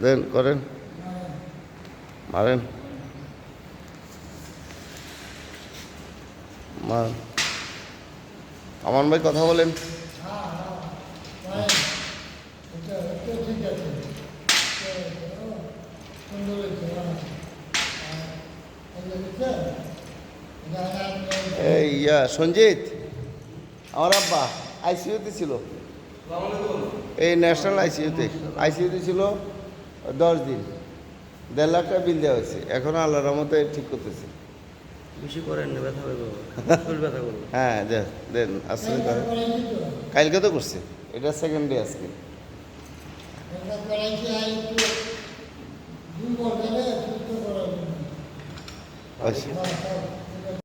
দেন করেন, মারেন, মারেন। আমান ভাই কথা বলেন। এই সঞ্জিত, আমার আব্বা আইসিইউতে ছিল, এই ন্যাশনাল আইসিইউতে ছিল 10 দিন, 1.5 লাখ টাকা বিল দেওয়া হয়েছে। এখন আল্লাহর রহমতে ঠিক করতেছে। বেশি করেন না, ব্যথা হবে শরীর ব্যথা করবে। হ্যাঁ দেন আসলে করেন। কালকে তো করছে, এটা সেকেন্ড ডে আজকে। আচ্ছা